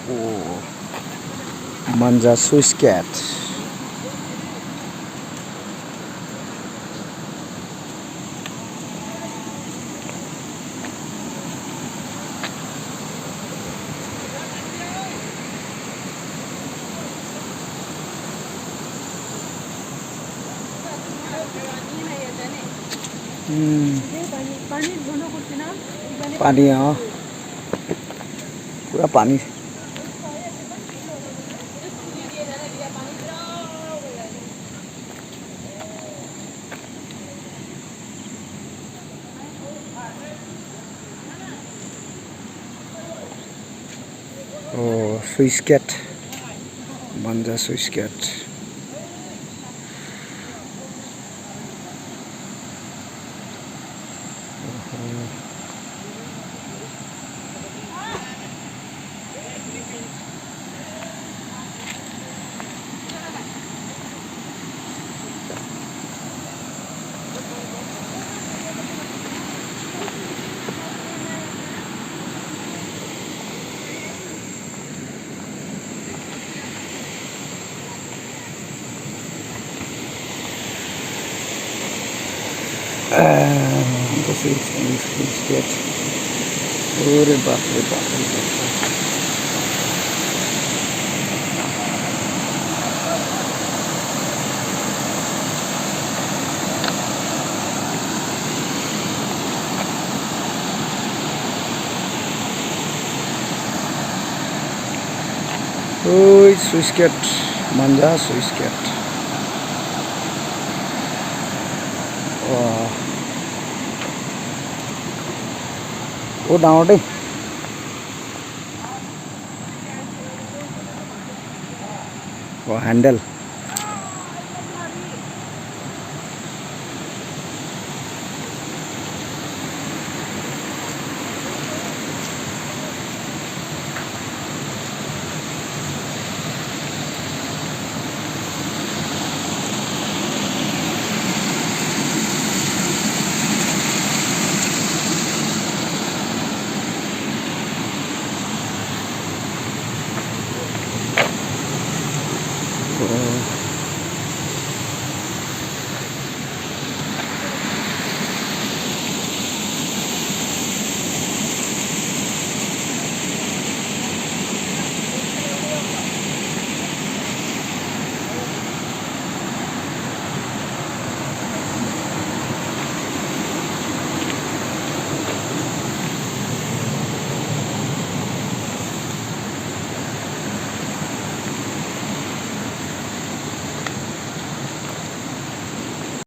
Oh, Manja Swiss cat. पानी पूरा पानी Oh, Swiss cat, Manja Swiss cat. Swiss cat. अरे बाप रे बाप रे बाप. Oh, Swiss cat, Manja Swiss cat. Wow. Oh, down it. Oh, handle. Oh.